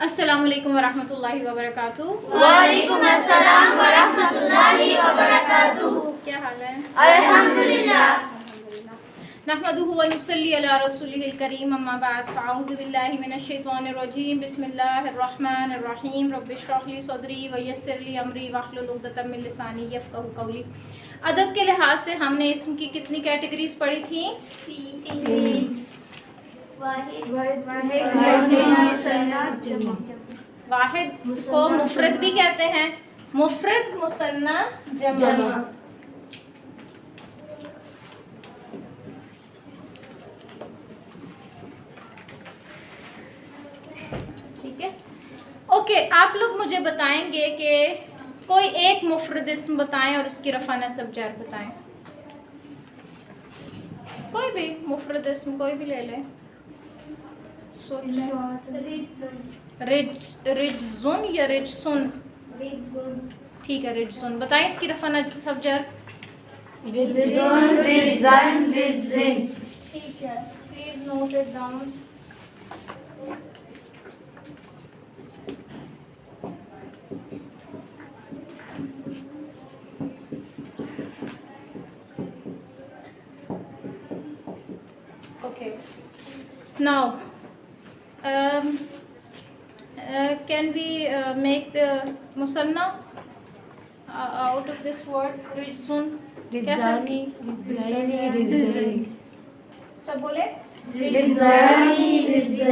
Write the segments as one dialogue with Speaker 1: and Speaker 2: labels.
Speaker 1: अस्सलामु अलैकुम वरहमतुल्लाहि वबरकातुहू।
Speaker 2: वालेकुम अस्सलाम वरहमतुल्लाहि वबरकातुहू।
Speaker 1: क्या हाल है?
Speaker 2: अल्हम्दुलिल्लाह।
Speaker 1: नहमदुहु व नुसल्ली अला रसूलिहिल करीम, अम्मा बाद, फ़अऊज़ु बिल्लाहि मिनश शैतानिर रजीम, बिस्मिल्लाहिर रहमानिर रहीम, रब्बिश्रह ली सदरी व यस्सिर ली अमरी वहलुल उक़दतम मिन लिसानी यफ़क़हू क़ौली। अदद के लिहाज से हमने इसम की कितनी कैटेगरीज पढ़ी थी?
Speaker 2: तीन।
Speaker 1: वाहिद को मुफरद भी कहते हैं, मुफरद, मुसन्ना, जमा। ठीक है, ओके। आप लोग मुझे बताएंगे कि कोई एक मुफरद इस्म बताएं और उसकी रफ़ा नस्ब जर बताएं। कोई भी मुफरद इस्म कोई भी ले लें, सोचें। रिजजुन या रिजसुन? ठीक है, रिजजुन। बताएं इसकी रफ़ा नस्ब जर। ठीक है, please note it down. Okay. Now, can we make the musanna out of this word rijsun? सब बोले। Please note it.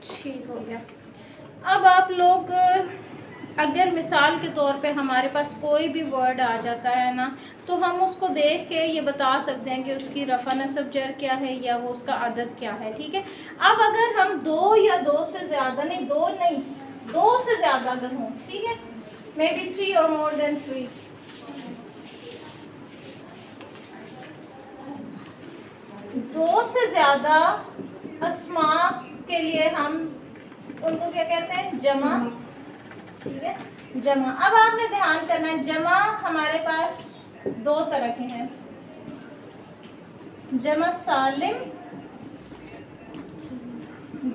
Speaker 1: ठीक हो गया। अब आप लोग अगर मिसाल के तौर पे हमारे पास कोई भी वर्ड आ जाता है ना, तो हम उसको देख के ये बता सकते हैं कि उसकी रफ़ा नस्ब जर क्या है या वो उसका अदद क्या है। ठीक है, अब अगर हम दो या दो से ज़्यादा नहीं, दो से ज़्यादा अगर हों, ठीक है, मे बी 3 और मोर देन 3, दो से ज़्यादा अस्मा के लिए हम उनको क्या कहते हैं? जमा। ठीक है, जमा। अब आपने ध्यान करना है, जमा हमारे पास दो तरह के हैं, जमा सालिम,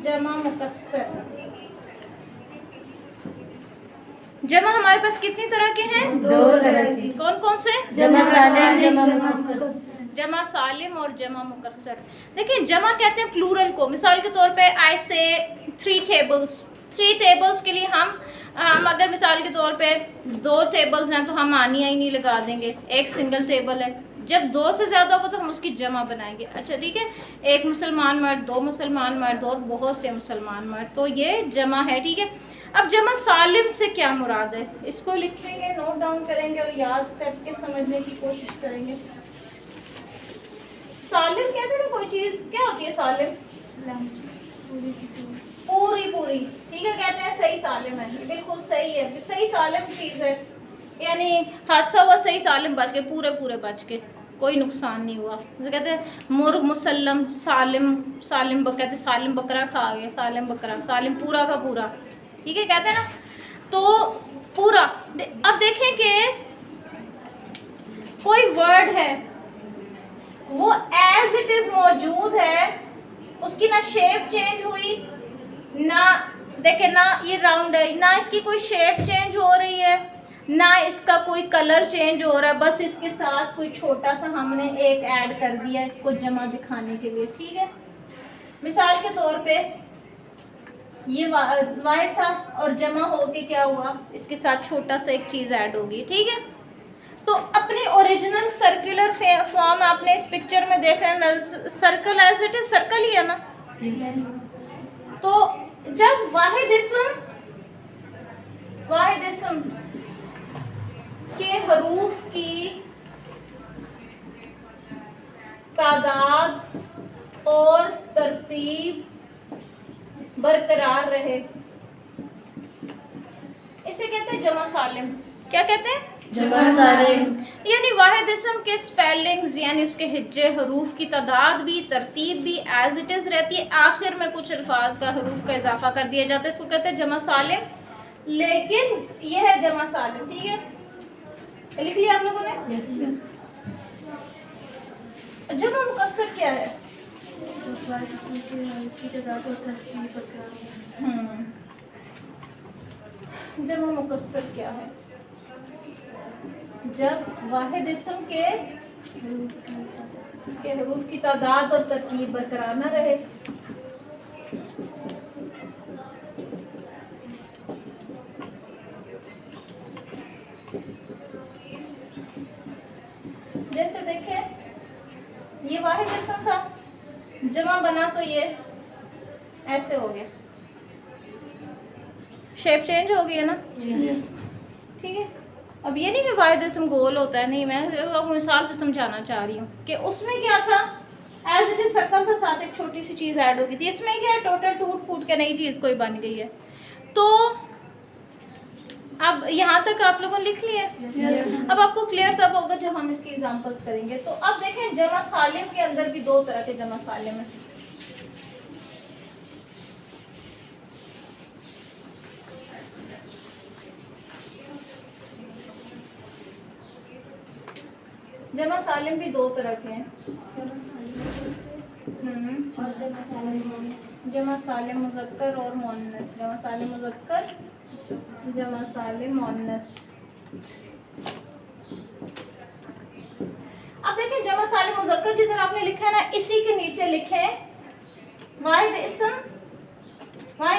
Speaker 1: जमा मुकस्सर। जमा हमारे पास कितनी तरह के हैं?
Speaker 2: दो तरह के।
Speaker 1: कौन कौन से?
Speaker 2: जमा सालिम, जमा मुकस्सर।
Speaker 1: जमा सालिम और जमा मुकस्सर। देखिए, जमा कहते हैं प्लूरल को। मिसाल के तौर पे आई से 3 टेबल्स के लिए हम अगर मिसाल के तौर पे 2 टेबल्स हैं तो हम आनिया ही नहीं लगा देंगे, एक सिंगल टेबल है। जब 2 से ज़्यादा होगा तो हम उसकी जमा बनाएंगे। अच्छा, ठीक है, एक मुसलमान मर्द, 2 मुसलमान मर्द और बहुत से मुसलमान मर्द, तो ये जमा है। ठीक है, अब जमा सालिम से क्या मुराद है, इसको लिखेंगे, नोट डाउन करेंगे और याद करके समझने की कोशिश करेंगे। सालिम कहते हैं ना कोई चीज़, क्या होती है सालिम? पूरी। ठीक है, कहते हैं सही सालिम है, बिल्कुल सही है, सही सालिम चीज़ है, यानी हादसा हुआ सही सालिम बच गए, पूरे बच गए, कोई नुकसान नहीं हुआ। जैसे कहते हैं मुर्ग मुसल्लम, सालिम कहते हैं सालिम बकरा खा गया, सालिम बकरा, सालिम पूरा का पूरा। ठीक है, कहते हैं ना, तो पूरा। अब देखें कि कोई वर्ड है वो एज इट इज मौजूद है, उसकी ना शेप चेंज हुई, ना देखे ना ये राउंड है, ना इसकी कोई शेप चेंज हो रही है, ना इसका कोई कलर चेंज हो रहा है, बस इसके साथ कोई छोटा सा हमने एक ऐड कर दिया इसको जमा दिखाने के लिए। ठीक है, मिसाल के तौर पे ये वाहिद था और जमा होके क्या हुआ, इसके साथ छोटा सा एक चीज़ ऐड होगी। ठीक है, तो अपने ओरिजिनल सर्कुलर फॉर्म आपने इस पिक्चर में देख रहे हैं, circle as it is circle ही है ना। तो जब वाहिद इस्म के हरूफ की तादाद और तरतीब बरकरार रहे, इसे कहते हैं जमा सालिम। क्या कहते हैं?
Speaker 2: जमा सालिम
Speaker 1: यानी वाहिद इसम के स्पेलिंग्स यानी उसके हिज्जे हरूफ की तादाद भी तरतीब भी एज इट इज़ रहती है, आखिर में कुछ अल्फाज का हरूफ का इजाफा कर दिया जाता है, इसको कहते हैं जमा सालिम। लेकिन ये है जमा सालिम, ठीक है, लिख लिया आप लोगों ने। जमा मुकस्सर क्या है? जमा मुकस्सर क्या है? जब वाहिद इस्म के हरूफ की तादाद और तरतीब बरकरार न रहे। जैसे देखें, ये वाहिद इस्म था, जमा बना तो ये ऐसे हो गया, शेप चेंज हो गई है ना, ठीक है। अब ये नहीं कि वाहिद इस्म गोल होता है, नहीं, मैं आपको मिसाल से समझाना चाह रही हूँ कि उसमें क्या था, एज इट इज सर्कल था, साथ एक छोटी सी चीज़ ऐड हो गई थी, इसमें क्या है, टोटल टूट फूट के नई चीज़ कोई बन गई है। तो अब यहाँ तक आप लोगों ने लिख लिया। अब आपको क्लियर तब होगा जब हम इसकी एग्जांपल्स करेंगे। तो अब देखें, जमा सालिम के अंदर भी दो तरह के जमा सालिम हैं। जमा सालिम भी दो तरह के हैं। जमा सालिम मुज़क्कर और मुअन्नस। जमा सालिम मुज़क्कर, जमा सालिम मुअन्नस। अब देखें, जमा सालिम मुज़क्कर जिधर आपने लिखा है ना, इसी के नीचे लिखें वाहिद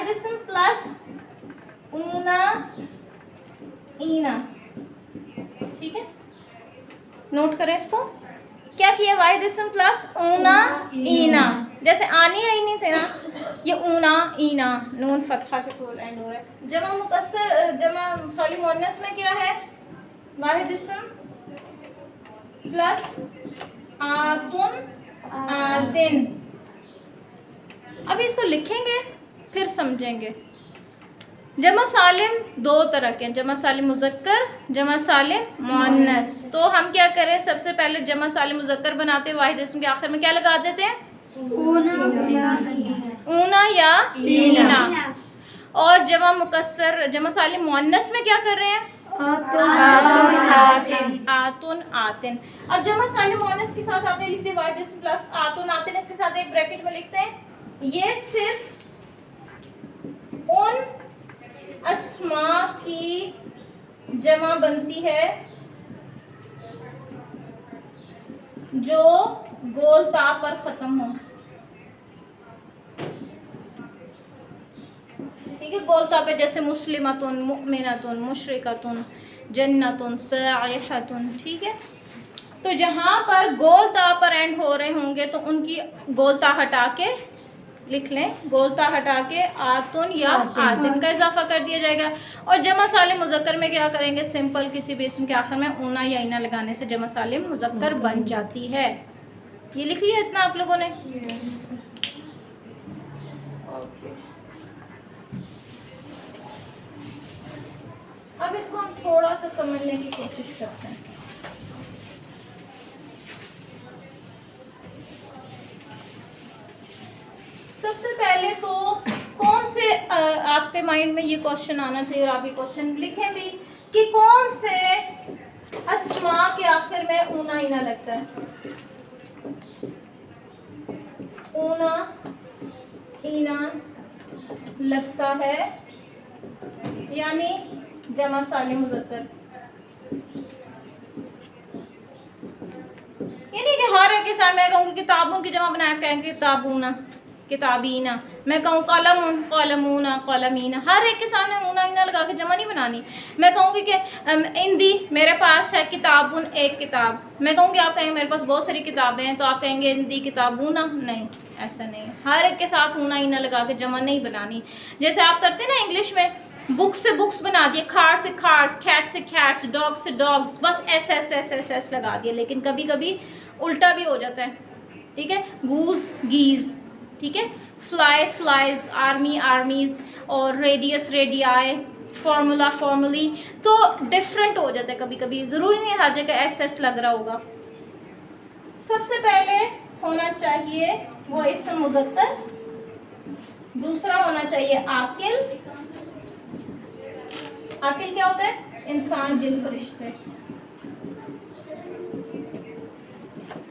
Speaker 1: इस्म प्लस ऊना ईना, ठीक है, नोट करें इसको। क्या किया, वाहिद इस्म प्लस ऊना ईना, जैसे आनी आईनी थे ना, ये ऊना ईना, नून फतहा के फुल एंड हो रहा है। जमा मुकस्सर, जमा सालिम मुअन्नस में क्या है, वाहिद इस्म प्लस आतुन आतिन। अभी इसको लिखेंगे फिर समझेंगे। जमा सालिम दो तरह के हैं, जमा सालिम मुज़क्कर, जमा सालिम मुअन्नस। तो हम क्या करें, सबसे पहले जमा सालिम मुज़क्कर बनाते हैं, वाहिद इस्म के आखिर में क्या लगा देते हैं, ऊना या ईना। और जमा मुकस्सर, जमा सालिम मुअन्नस में क्या कर रहे हैं, आतुन आतिन। अब जमा सालिम मुअन्नस के साथ आपने लिख दिया वाहिद इस्म प्लस आतुन आतिन, इसके साथ एक ब्रैकेट में लिखते हैं, ये सिर्फ उन अस्मा की जमा बनती है जो गोल ता पर खत्म हो, ठीक है, गोल ता पे, जैसे मुस्लिमतुन, मुमिनतुन, मुशरिकतुन, जन्नतुन, साइहतुन, ठीक है। तो जहाँ पर गोल ता पर एंड हो रहे होंगे तो उनकी गोल ता हटा के लिख लें, गोलता हटा के आतुन या आतिन का इजाफा कर दिया जाएगा। और जमा सालिम मुज़क्कर में क्या करेंगे, सिंपल किसी भी इसम के आखिर में ऊना या ईना लगाने से जमा सालिम मुज़क्कर बन जाती है। ये लिख लिया इतना आप लोगों ने। अब इसको हम थोड़ा सा समझने की कोशिश करते हैं। सबसे पहले तो कौन से आपके माइंड में ये क्वेश्चन आना चाहिए और आप ये क्वेश्चन लिखें भी कि कौन से अस्मा के आखिर में ऊना ईना लगता है। ऊना ईना लगता है यानी जमा सालिम मुज़क्कर। ये नहीं कि हर एक के साथ मैं कहूँगी किताबों की जमा बनाया, कहेंगे किताबूना, किताबीना, मैं कहूँ कलम, कलमूना, कलमीना, हर एक के सामने ऊना ईना लगा के जमा नहीं बनानी। मैं कहूँगी कि हिंदी मेरे पास है किताबुन, एक किताब। मैं कहूँगी, आप कहेंगे मेरे पास बहुत सारी किताबें हैं, तो आप कहेंगे हिंदी किताबूना, नहीं, ऐसा नहीं। हर एक के साथ ऊना ईना लगा के जमा नहीं बनानी। जैसे आप करते हैं ना इंग्लिश में, बुक्स से बुक्स बना दिए, खार से खार्स, कैट से कैट्स, डॉग से डॉग्स, बस S S S S S लगा दिए। लेकिन कभी कभी उल्टा भी हो जाता है, ठीक है, गूज गीज, ठीक है, फ्लाई फ्लाइज, आर्मी आर्मीज, और रेडियस रेडियाई, फॉर्मूला, फॉर्मूली, तो डिफरेंट हो जाता है कभी कभी, ज़रूरी नहीं हर जगह एस एस लग रहा होगा। सबसे पहले होना चाहिए वो इस्म मुज़क्कर, दूसरा होना चाहिए आकिल। आकिल क्या होता है? इंसान, जिन, फरिश्ते।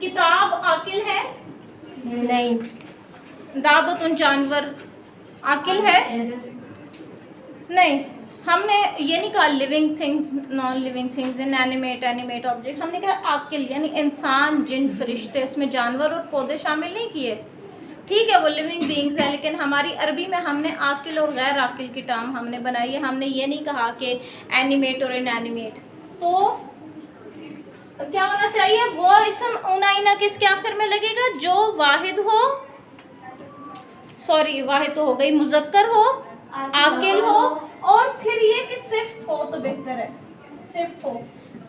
Speaker 1: किताब आकिल है?
Speaker 2: नहीं।
Speaker 1: दाबतुन जानवर आकिल है? नहीं। हमने ये नहीं कहा living things, non living things, inanimate, animate object, हमने कहा आकिल यानी इंसान, जिन, फरिश्ते, उसमें जानवर और पौधे शामिल नहीं किए। ठीक है वो लिविंग बीइंग्स है, लेकिन हमारी अरबी में हमने आकिल और गैर आकिल की टर्म हमने बनाई है। हमने ये नहीं कहा कि एनिमेट और इनएनिमेट। तो क्या होना चाहिए? वो इस्म उनाइना किसके आखिर में लगेगा? जो वाहिद हो, सॉरी वाहिद तो हो गई, मुज़क्कर हो, आकिल हो, और फिर ये कि सिफ्त हो तो बेहतर है, सिफ्त हो।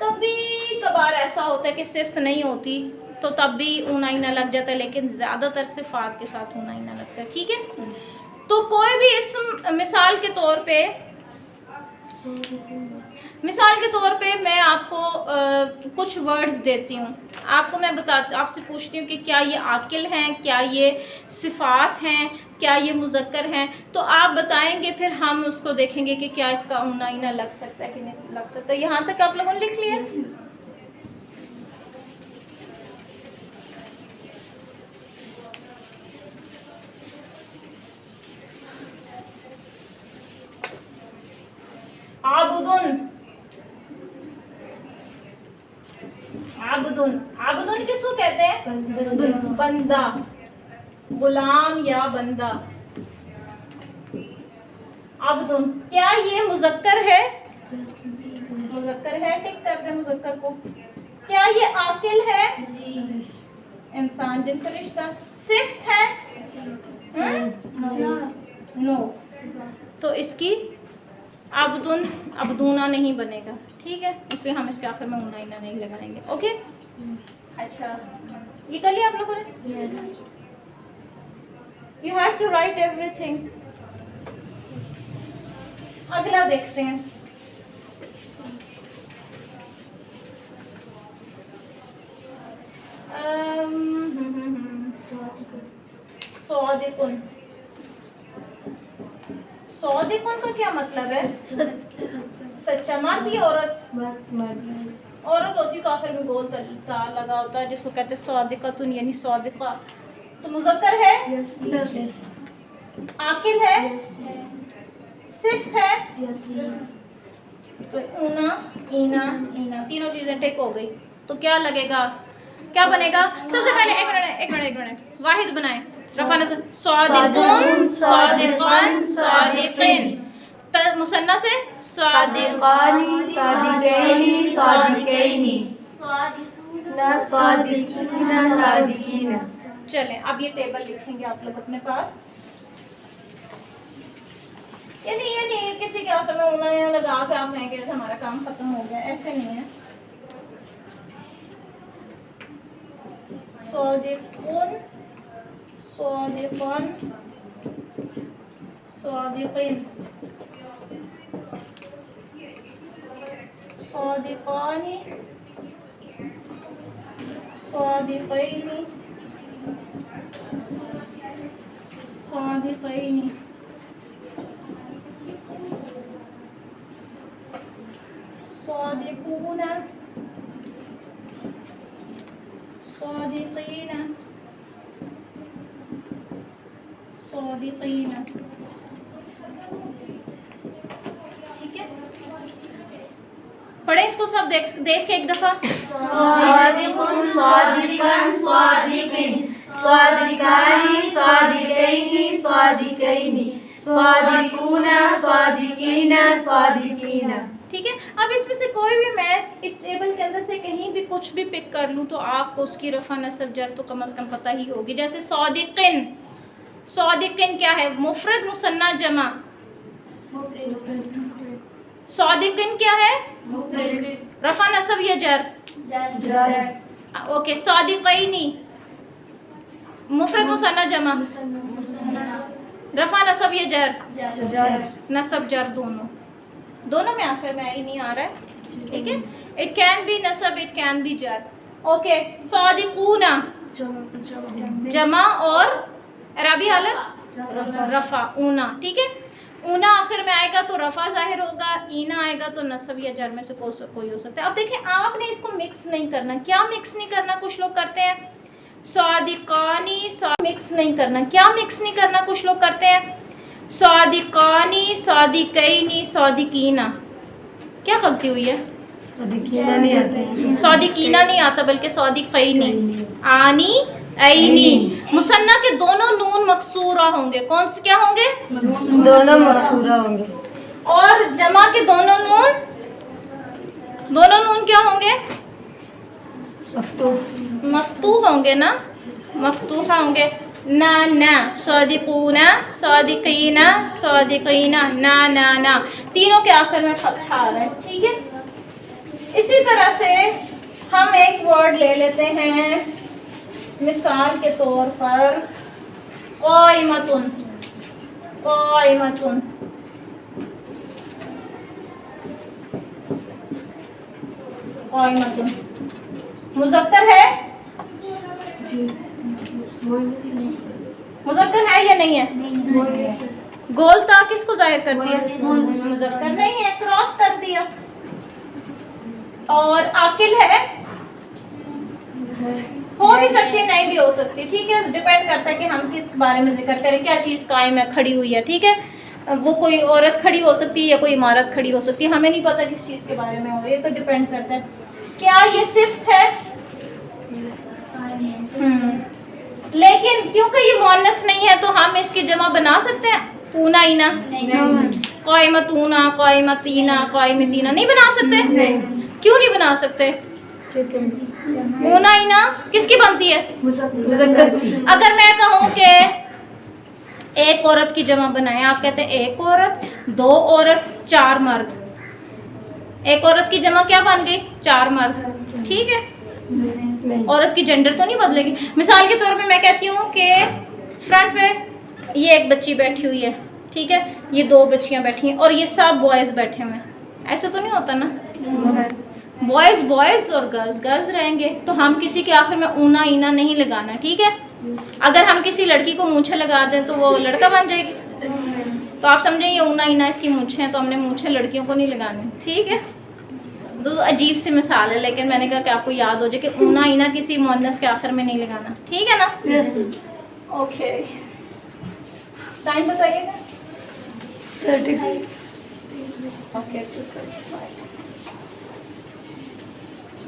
Speaker 1: कभी कभार ऐसा होता है कि सिफ्त नहीं होती तो तब भी ऊनाइना लग जाता है, लेकिन ज़्यादातर सिफात के साथ ऊनाइना लगता है। ठीक है, तो कोई भी इस्म मिसाल के तौर पे मैं आपको कुछ वर्ड्स देती हूँ, आपको मैं आपसे पूछती हूँ कि क्या ये आकिल हैं, क्या ये सिफात हैं, क्या ये मुज़क्कर हैं, तो आप बताएंगे, फिर हम उसको देखेंगे कि क्या इसका ऊनाइना लग सकता है कि नहीं लग सकता। यहाँ तक आप लोगों ने लिख लिया? आबुदुन, आबुदुन, आबुदुन किसको कहते हैं? बंदा, गुलाम या बंदा। आबुदुन, क्या ये मुज़क्कर है? मुज़क्कर है, टिक कर दे मुज़क्कर को। क्या ये आकिल है? इंसान, जिन, फरिश्ता। सिफ्त है? नो। तो इसकी अब्दुन, अब्दूना नहीं बनेगा। ठीक है, इसलिए हम इसके आखिर में उनाइना नहीं लगाएंगे। ओके, अच्छा ये कर लिया आप लोगों ने? You have to write everything. अगला देखते हैं। सौदिकुन, सौदिकुन का क्या मतलब है? सच्चा। मर्द या औरत? औरत होती तो आखिर में गोल ता लगा होता है, जिसको कहते हैं सौदिकतुन यानी सौदिका। तो मुज़क्कर है? आकिल है? सिफ्त है? तो ऊना, ईना, ईना, तीनों चीजें टिक हो गई। तो क्या लगेगा, क्या बनेगा? सबसे पहले एक मिनट वाहिद बनाएं। रफा नज़र, सादिकुन, सादिकान, सादिकिन। मुसन्ना से सादिकानी, सादिकैनी, सादिकैनी, सादिकीना, सादिकीना। चलें अब ये टेबल लिखेंगे आप लोग अपने पास। ये नहीं किसी के आखिर में उन्हें लगा के आप कहेंगे हमारा काम खत्म हो गया, ऐसे नहीं है। सादिकुन, सादिकान, सादिकीन, सादिकानी, सादिकैनी, सादिकैनी। सादिकूना, सादिकीना, सादिकीना। ठीक है, पढ़े इसको सब देख के एक दफा।
Speaker 2: सादिकुन, सादिकान, सादिकिन, सादिकानी, सादिकैनी, सादिकैनी, सादिकूना, सादिकीना, सादिकीना।
Speaker 1: ठीक है, अब इसमें से कोई भी मैं इस टेबल के अंदर से कहीं भी कुछ भी पिक कर लूँ तो आपको उसकी रफा नसब जर तो कम से कम पता ही होगी। जैसे सादिकिन, सादिकिन क्या है? मुफरद, मुसन्ना, जमा। सादिकिन क्या है? रफा नसब या जर? ओके। सादिकैनी, मुफरद, मुसन्ना, जमा? रफा नसब या जर? नसब जर दोनों। दोनों में आखिर में आई नहीं आ रहा है, ठीक है। इट कैन बी नसब, इट कैन बी जर। ओके, सादिकूना जमा और अरबी हालत रफा ऊना, ठीक है। ऊना आखिर में आएगा तो रफा जाहिर होगा, ईना आएगा तो नसब या जर में से कोई हो सकता है। अब देखिए आपने इसको मिक्स नहीं करना। क्या मिक्स नहीं करना? कुछ लोग करते हैं सादिकानी, मिक्स नहीं करना। क्या मिक्स नहीं करना? कुछ लोग करते हैं सादिकानी, सादिकैनी, सादिकीना। क्या गलती हुई है?
Speaker 2: सादिकीना नहीं आता,
Speaker 1: सादिकीना नहीं आता बल्कि सादिकैनी, आनी ऐनी। मुसन्ना के दोनों नून मकसूरा होंगे। कौन से क्या होंगे?
Speaker 2: दोनों मकसूरा होंगे।
Speaker 1: और जमा के दोनों नून क्या होंगे? मफ्तू होंगे ना, मफ्तूहा होंगे। ना ना, सादिकूना, सादिकीना, सादिकीना, ना ना ना, तीनों के आखिर में फतहा आ रहा है, ठीक है। इसी तरह से हम एक वर्ड ले लेते हैं, मिसाल के तौर पर क़ाइमतुन, क़ाइमतुन, क़ाइमतुन मुज़क्कर है? मुज़क्कर है या नहीं है? गोल ता किसको जाहिर करती है? मुज़क्कर नहीं है, क्रॉस कर दिया। और आकिल है? हो भी सकती है, नहीं भी हो सकती, ठीक है। डिपेंड करता है कि हम किस बारे में जिक्र करें, क्या चीज़ कायम है, खड़ी हुई है, ठीक है। वो कोई औरत खड़ी हो सकती है या कोई इमारत खड़ी हो सकती है, हमें नहीं पता किस चीज़ के बारे में हो रही है, तो डिपेंड करता है। क्या ये सिफ्त है? लेकिन क्योंकि ये मुअन्नस नहीं है तो हम इसकी जमा बना सकते हैं ऊना ईना? क़ाइमतूना, क़ाइमतीना, क़ाइमतीना नहीं बना सकते। क्यों नहीं बना सकते? ऊना ईना किसकी बनती है? अगर मैं कहूँ कि एक औरत की जमा बनाए, आप कहते हैं एक औरत, दो औरत, चार मर्द। एक औरत की जमा क्या बन गई? चार मर्द, ठीक है। औरत की जेंडर तो नहीं बदलेगी। मिसाल के तौर पे मैं कहती हूँ कि फ्रंट पे ये एक बच्ची बैठी हुई है, ठीक है, ये दो बच्चियाँ बैठी हैं और ये सब बॉयज़ बैठे हुए हैं। ऐसे तो नहीं होता ना, बॉयज़ बॉयज़ और गर्ल्स गर्ल्स रहेंगे, तो हम किसी के आखिर में ऊना ईना नहीं लगाना, ठीक है। अगर हम किसी लड़की को मूंछें लगा दें तो वो लड़का बन जाएगी, तो आप समझें ये ऊना ईना इसकी मूंछें हैं, तो हमने मूंछें लड़कियों को नहीं लगानी, ठीक है। तो अजीब सी मिसाल है, लेकिन मैंने कहा कि आपको याद हो जाए कि ऊना ईना किसी मुअन्नस के आखिर में नहीं लगाना, ठीक है ना। ओके, टाइम बताइएगा।
Speaker 2: 35।
Speaker 1: ओके,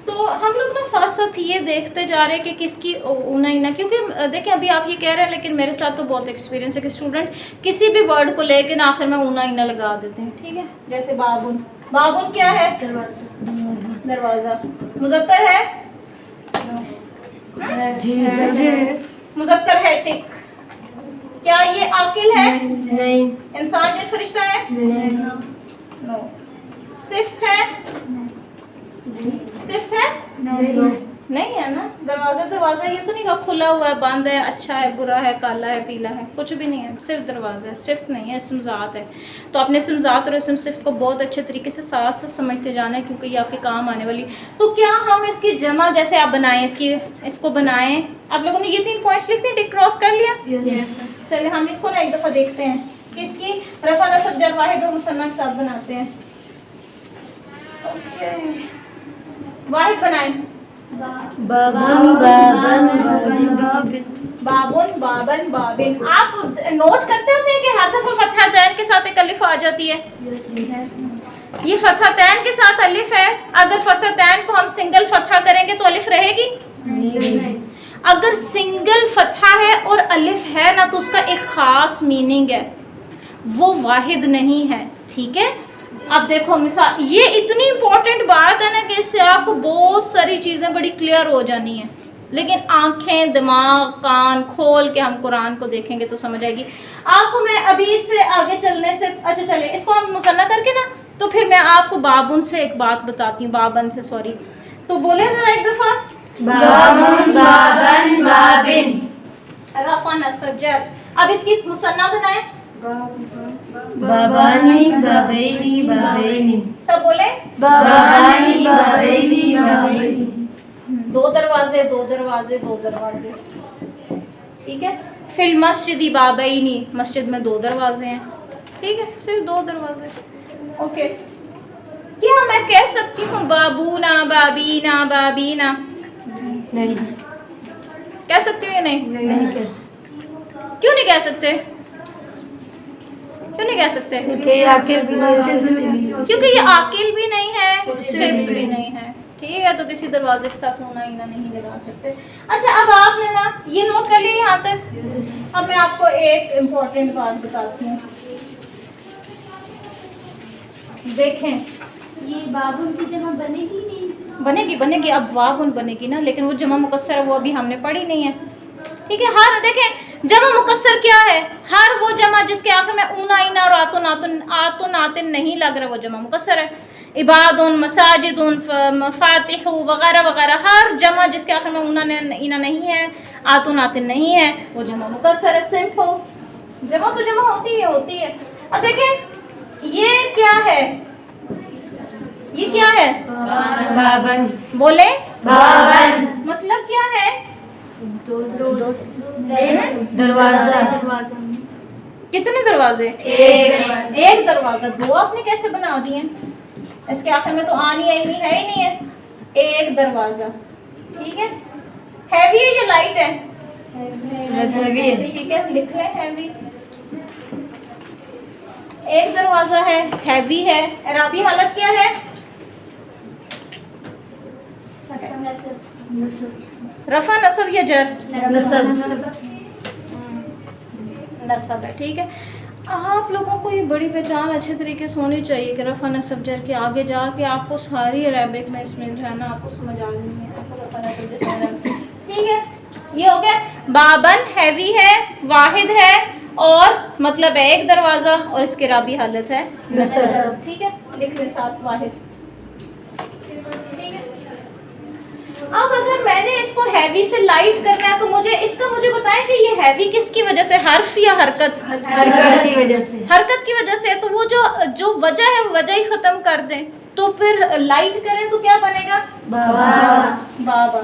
Speaker 1: तो हम लोग ना साथ साथ ये देखते जा रहे हैं कि किसकी ऊना ईना, क्योंकि देखिए अभी आप ये कह रहे हैं, लेकिन मेरे साथ तो बहुत एक्सपीरियंस है कि स्टूडेंट किसी भी वर्ड को लेकर आखिर में ऊना ईना लगा देते हैं, ठीक है। जैसे बाबुन, बाबुन क्या है? दरवाजा। मुज़क्कर है? मुज़क्कर है, टिक। क्या ये आकिल है?
Speaker 2: नहीं।
Speaker 1: इंसान जब फरिश्ता है? नो। सिफ्त है? सिफ्त है? नहीं है ना। दरवाजा, दरवाजा ये तो नहीं कहा खुला हुआ है, बंद है, अच्छा है, बुरा है, काला है, पीला है, कुछ भी नहीं है, सिर्फ दरवाजा है, सिफ्त नहीं है, इस्मज़ात है। तो आपने इस्मज़ात और इस्म सिफ्त को बहुत अच्छे तरीके से साथ साथ समझते जाना है, क्योंकि ये आपके काम आने वाली। तो क्या हम इसकी जमा जैसे आप बनाएं, इसको बनाएं, आप लोगों ने ये 3 पॉइंट्स लिखते हैं, टिक क्रॉस कर लिया? चलिए हम इसको ना एक दफ़ा देखते हैं कि इसकी रफ़ा नस्ब जर वाहिद और मुसन्ना के साथ बनाते हैं। वाहिद बनाएं।
Speaker 2: बाबुन बाबन बाबिन।
Speaker 1: बाबुन बाबन बाबिन। आप नोट करते होते हैं कि हर दफ़ा फतहा तैन के साथ एक अलिफ आ जाती है। ये फतहा तैन के साथ अलिफ है, अगर फतहा तैन को हम सिंगल फतहा करेंगे तो अलिफ रहेगी? नहीं। अगर सिंगल फतहा है और अलिफ है ना, तो उसका एक ख़ास मीनिंग है, वो वाहिद नहीं है, ठीक है। अब देखो मिसाल, ये इतनी इंपॉर्टेंट बात है ना कि इससे आपको बहुत सारी चीज़ें बड़ी क्लियर हो जानी है, लेकिन आंखें, दिमाग, कान खोल के हम कुरान को देखेंगे तो समझ आएगी आपको। मैं अभी इससे आगे चलने से, अच्छा चलिए इसको हम मुसन्ना करके ना, तो फिर मैं आपको बाबुन से एक बात बताती हूँ, बाबन से, सॉरी। तो बोले ना एक दफ़ा,
Speaker 2: बाबुन बाबन बाबिन।
Speaker 1: रफ़ा नस्ब जर। अब इसकी मुसन्ना बनाए,
Speaker 2: बाबानी बाबैनी बाबैनी।
Speaker 1: सब बोले
Speaker 2: बाबानी बाबैनी बाबैनी।
Speaker 1: दो दरवाजे दो दरवाजे दो दरवाजे, ठीक है। फिल मस्जिदी बाबैनी, मस्जिद में दो दरवाजे हैं, ठीक है, सिर्फ दो दरवाजे। ओके, क्या मैं कह सकती हूँ बाबूना बाबीना बाबीना?
Speaker 2: नहीं,
Speaker 1: कह सकती हूँ या नहीं?
Speaker 2: नहीं कैसे?
Speaker 1: क्यों नहीं कह सकते? क्यों नहीं कह सकते?
Speaker 2: क्योंकि आकिल भी नहीं।
Speaker 1: क्योंकि ये आकिल भी नहीं है, सिफ्त भी नहीं है, ठीक है। तो किसी दरवाजे के साथ होना ही ना नहीं लगा सकते। अच्छा, अब आपने ना ये नोट कर लिया यहाँ तक। अब मैं आपको एक इम्पोर्टेंट बात बताती हूँ। देखें,
Speaker 3: ये बाबुल की जमा बनेगी नहीं?
Speaker 1: बनेगी बनेगी, अब वागुन बनेगी ना, लेकिन वो जमा मुकस्सर है, वो अभी हमने पढ़ी नहीं है, ठीक है। हर देखें, जमा मुकस्सर क्या है? हर वो जमा जिसके आखिर में ऊना इना और आतो नातिन नहीं लग रहा, वो जमा मुकस्सर है। इबादुन, मसाजिदुन, फातिहु वगैरह वगैरह, हर जमा जिसके आखिर में ऊना इना नहीं है, आतो नातिन नहीं है, वो जमा मुकस्सर है। सिंपल, जमा तो जमा होती है। अब देखें, ये क्या है? ये क्या है?
Speaker 2: बाबन।
Speaker 1: बोले
Speaker 2: बाबन।
Speaker 1: मतलब क्या है?
Speaker 2: दरवाजा।
Speaker 1: कितने दरवाजे? एक दरवाजा। दो आपने कैसे बना दिए? इसके आखिर में तो आनी है ही नहीं है। एक दरवाजा, ठीक है। हैवी है या लाइट है?
Speaker 2: हैवी है।
Speaker 1: ठीक है, लिख लें हैवी। एक दरवाजा है, हैवी है। एराबी हालत क्या है? रफा, नसब या जर? नसब है, ठीक है। आप लोगों को ये बड़ी पहचान अच्छे तरीके से होनी चाहिए कि रफा नसब जर के आगे जाके आपको सारी अरेबिक में इसमें जो है ना आपको समझ आ जाएंगे, आपको रफा नसब जर, ठीक है। ये हो गया। बाबन हैवी है, वाहिद है, और मतलब है एक दरवाजा, और इसके राबी हालत है नसब, ठीक है। लिख ले साथ वाहिद, ठीक है। अब अगर मैंने इसको हैवी से लाइट करना है तो मुझे बताएं कि ये हैवी किसकी वजह से? हर्फ या हरकत?
Speaker 2: हरकत की वजह से।
Speaker 1: हरकत की वजह से। तो वो जो वजह है वो वजह ही खत्म कर दें, तो फिर लाइट करें तो क्या बनेगा?
Speaker 2: बाबा।
Speaker 1: बाबा,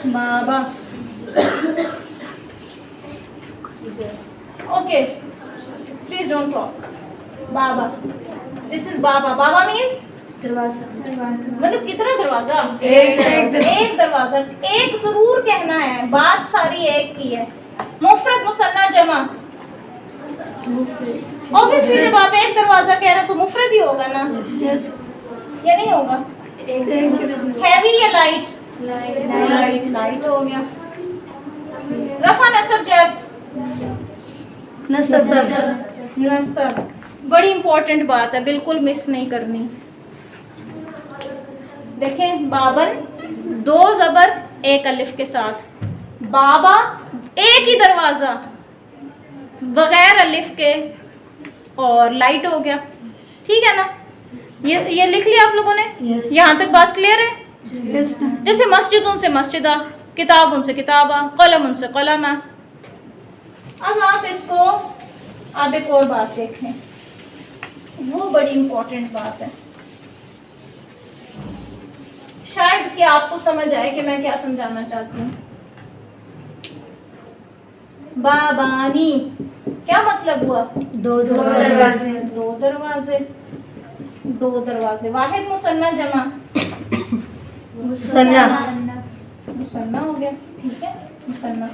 Speaker 1: बाबा। Okay, please don't talk. बाबा, दिस इज बाबा। बाबा मीन्स
Speaker 2: दरवाजा।
Speaker 1: मतलब कितना दरवाजा?
Speaker 2: एक
Speaker 1: दरवाजा। एक जरूर कहना है, बात सारी एक की है। मुफरद, मुसन्ना, जमा। ऑब्वियसली जब आप एक दरवाजा कह रहे हो तो मुफरद ही होगा ना, या नहीं होगा? हैवी या लाइट? लाइट हो गया। रफा नसब जर? नसब। बड़ी इंपॉर्टेंट बात है, बिल्कुल मिस नहीं करनी। देखें, बाबन दो जबर एक अलिफ के साथ, बाबा एक ही दरवाजा बगैर अलिफ के, और लाइट हो गया, ठीक है ना। ये लिख लिया आप लोगों ने? यहाँ तक बात क्लियर है? जैसे मस्जिद उनसे मस्जिदा, किताब उनसे किताबा, कलम उनसे कलमा। अब आप इसको, आप एक और बात देखें, वो बड़ी इंपॉर्टेंट बात है, शायद कि आपको समझ आए कि मैं क्या समझाना चाहती हूँ। बाबानी क्या मतलब हुआ?
Speaker 2: दो दरवाजे।
Speaker 1: दो दरवाजे, दो दरवाजे। वाहिद, मुसन्ना, जमा?
Speaker 2: मुसन्ना।
Speaker 1: मुसन्ना हो गया, ठीक है, मुसन्ना।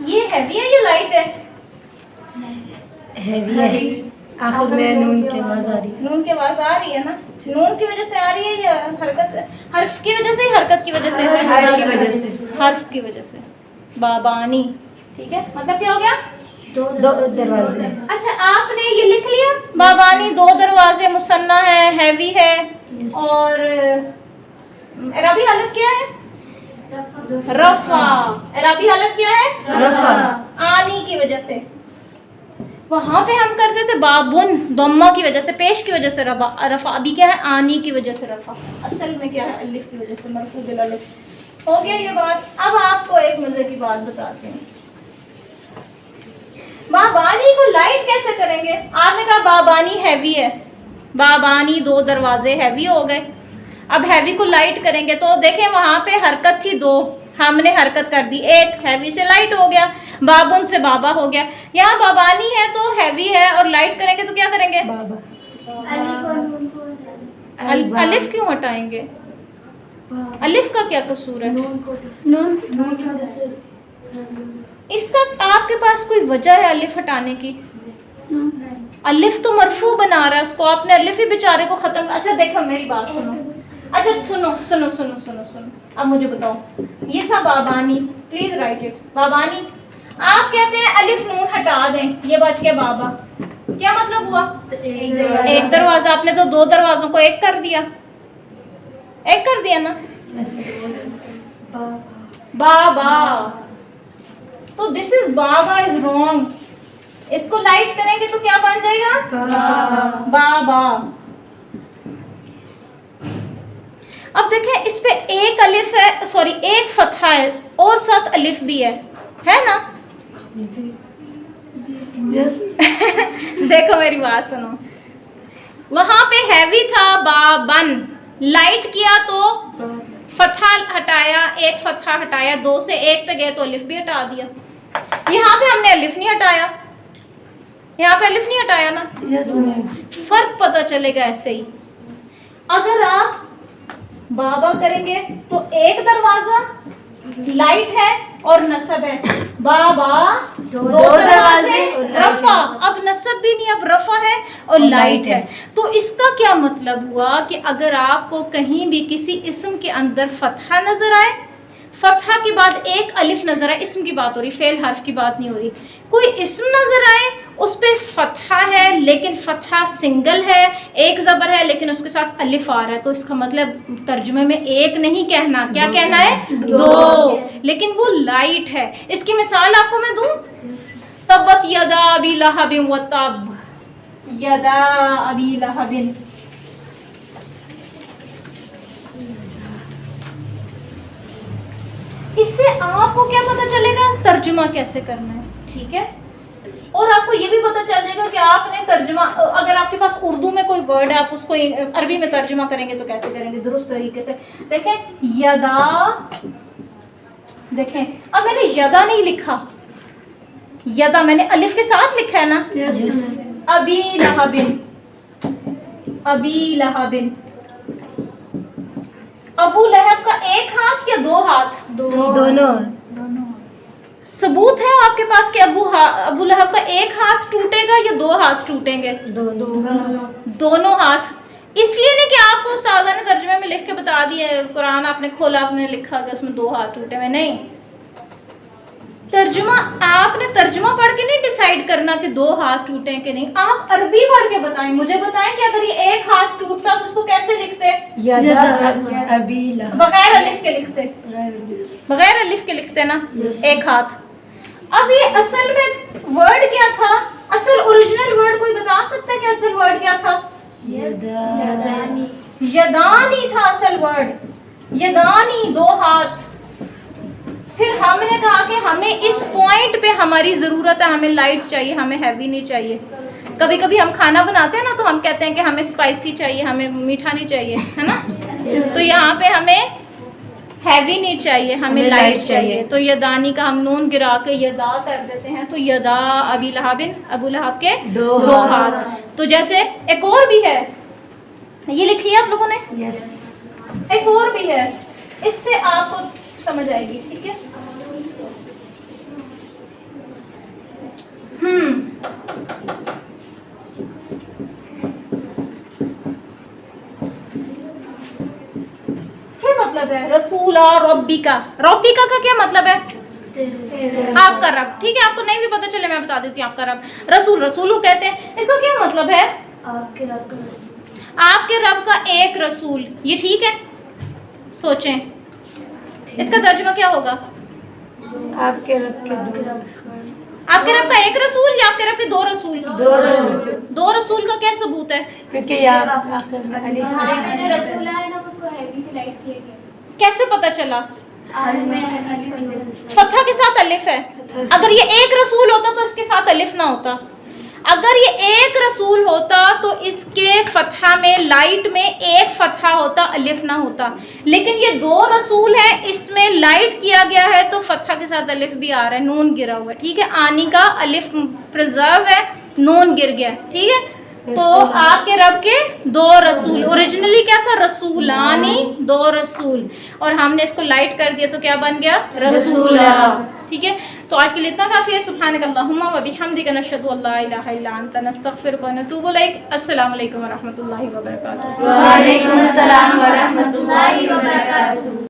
Speaker 1: ये हैवी है या लाइट है?
Speaker 2: हैवी है। आखिर में नून की आवाज आ रही है।
Speaker 1: नून की आवाज आ रही है ना? नून की वजह से आ रही है या हरकत, हर्फ की वजह से, हरकत की वजह से?
Speaker 2: हर्फ की वजह से।
Speaker 1: हर्फ की वजह से। बाबानी, ठीक है, मतलब क्या हो गया?
Speaker 2: दो दरवाजे।
Speaker 1: अच्छा, आपने ये लिख लिया, बाबानी दो दरवाजे, मुसन्ना है, हैवी है, और अरबी हालत क्या है? रफा। अरबी हालत क्या है?
Speaker 2: रफा।
Speaker 1: आनी की वजह से। वहां पे हम करते थे बाबुन, दम्मा की वजह से, पेश की वजह से रफा। अभी क्या है? आनी की वजह से रफा। असल में क्या है? अलिफ की वजह से, मरफू बिल अलिफ। हो गया ये बात। अब आपको एक मजे की बात बताते हैं। बाबानी को लाइट कैसे करेंगे? आपने कहा बाबानी हैवी है, बाबानी 2 दरवाजे हैवी हो गए। अब हैवी को लाइट करेंगे तो देखें वहां पे हरकत थी 2, हमने हरकत कर दी, एक हैवी से लाइट हो गया, बाबुन से बाबा हो गया। यहाँ बाबानी है तो हैवी है और लाइट करेंगे तो क्या करेंगे?
Speaker 2: बाबा
Speaker 3: अलिफ और नून को
Speaker 1: अलिफ क्यों हटाएंगे? अलिफ का क्या कसूर है?
Speaker 3: नून की मदद से
Speaker 1: इसका आपके पास कोई वजह है अलिफ हटाने की? अलिफ तो मरफू बना रहा है उसको, आपने अलिफ ही बेचारे को खत्म। अच्छा देखो मेरी बात सुनो, अच्छा सुनो सुनो सुनो सुनो सुनो, अब मुझे बताओ, ये था बाबानी, प्लीज राइट इट, बाबानी। आप कहते हैं अलिफ नून हटा दें, ये बच गया बाबा, क्या मतलब हुआ? एक दरवाजा, आपने तो 2 दरवाजों को एक कर दिया, एक कर दिया ना, बाबा। तो this is Baba is wrong, इसको लाइट करेंगे तो क्या बन जाएगा? बाबा। अब देखें इस पे एक अलिफ है, सॉरी एक फतहा है और 7 अलिफ भी है ना? देखो मेरी बात सुनो, वहां पे हैवी था बाबन, लाइट किया तो फतहा हटाया, एक फतहा हटाया, 2 से 1 पे गए तो अलिफ भी हटा दिया। यहाँ पे हमने अलिफ नहीं हटाया, यहाँ पे अलिफ नहीं हटाया ना, फर्क पता चलेगा ऐसे ही। अगर आप बाबा करेंगे तो एक दरवाजा लाइट है और नसब है, बाबा 2 दरवाजे रफा, अब नसब भी नहीं, अब रफा है और लाइट है। तो इसका क्या मतलब हुआ कि अगर आपको कहीं भी किसी इस्म के अंदर फतहा नजर आए, फतहा के बाद एक अलिफ नजर आए, इस्म की बात हो रही, फेल हर्फ की बात नहीं हो रही, कोई इस्म नजर आए उस पे फतहा है लेकिन फतहा सिंगल है, एक ज़बर है लेकिन उसके साथ अलिफ आ रहा है, तो इसका मतलब तर्जुमे में एक नहीं कहना, क्या कहना है? 2, लेकिन वो लाइट है। इसकी मिसाल आपको मैं दूं, तब्बत यदा अबी लहबिन व तब, यदा अबी लहबिन, इससे आपको क्या पता चलेगा? तर्जुमा कैसे करना है, ठीक है? और आपको ये भी पता चल जाएगा कि आपने तर्जुमा, अगर आपके पास उर्दू में कोई वर्ड है आप उसको अरबी में तर्जुमा करेंगे तो कैसे करेंगे दुरुस्त तरीके से। देखें यदा, देखें अब मैंने यदा नहीं लिखा, यदा मैंने अलिफ के साथ लिखा है ना, अबी लहबिन, अबी लहबिन। अबू लहब का एक हाथ या 2 हाथ?
Speaker 2: दोनों।
Speaker 1: सबूत है आपके पास कि अबू लहब का एक हाथ टूटेगा या 2 हाथ टूटेंगे? दोनों हाथ। इसलिए नहीं कि आपको उस्तादा ने तर्जुमे में लिख के बता दिया, कुरान आपने खोला, आपने लिखा कि उसमें 2 हाथ टूटे हुए, नहीं। तर्जुमा आपने तर्जुमा पढ़ के नहीं डिसाइड करना कि 2 हाथ टूटे कि नहीं, आप अरबी पढ़ के बताएं, मुझे बताएं कि अगर ये एक हाथ टूटता तो उसको कैसे लिखते? बगैर अलिफ के लिखते, बगैर अलिफ के लिखते ना, एक हाथ। अब ये असल में वर्ड क्या था? असल ओरिजिनल वर्ड कोई बता सकता है कि असल वर्ड क्या था? यदानी था असल वर्ड, यदानी 2 हाथ। फिर हमने कहा कि हमें इस पॉइंट पे हमारी ज़रूरत है, हमें लाइट चाहिए, हमें हैवी नहीं चाहिए। कभी कभी हम खाना बनाते हैं ना तो हम कहते हैं कि हमें स्पाइसी चाहिए, हमें मीठा नहीं चाहिए, है ना? तो यहाँ पे हमें हैवी नहीं चाहिए, हमें लाइट चाहिए। तो यदानी का हम नून गिरा के यदा कर देते हैं, तो यदा अबी लहबिन, अबू लहब के 2 हाथ। तो जैसे एक और भी है, ये लिख लिया आप लोगों ने?
Speaker 2: यस।
Speaker 1: एक और भी है, इससे आपको समझ आएगी, ठीक है? क्या मतलब है? रसूला रब्बिका, रब्बिका का क्या मतलब है? आपका रब, ठीक है? आपको नहीं भी पता चले मैं बता देती हूँ, आपका रब। रसूल, रसूलू कहते हैं, इसका क्या मतलब है? आपके रब का एक रसूल, ये ठीक है? सोचें इसका तर्जुमा क्या होगा?
Speaker 2: आपके रब के 2 रसूल।
Speaker 1: आपके रब का एक रसूल या आपके रब के 2 रसूल? 2 रसूल का क्या सबूत है?
Speaker 2: क्योंकि यहाँ आखिर में अलिफ
Speaker 1: कैसे पता चला? फतहा के साथ अलिफ है, अगर ये एक रसूल होता तो इसके साथ अलिफ ना होता। अगर ये एक रसूल होता तो इसके फतहा में, लाइट में एक फतहा होता, अलिफ ना होता। लेकिन ये दो रसूल है, इसमें लाइट किया गया है तो फतहा के साथ अलिफ भी आ रहा है, नून गिरा हुआ है। ठीक है, आनी का अलिफ प्रिजर्व है, नून गिर गया। ठीक है, तो आपके रब के दो रसूल, ओरिजिनली क्या था, रसूलानी, दो रसूल, और हमने इसको लाइट कर दिया तो क्या बन गया, रसूला। ठीक है, तो आज के लिए इतना काफ़ी है। सुब्हानकल्लाहुम्मा व बिहम्दिका नशहदु अल्ला इलाहा इल्ला अंता नस्तगफिरुका व नतूबु इलैक। अस्सलामु अलैकुम व रहमतुल्लाहि व बरकातुहू।
Speaker 2: वालेकुम अस्सलाम व रहमतुल्लाहि व बरकातुहू।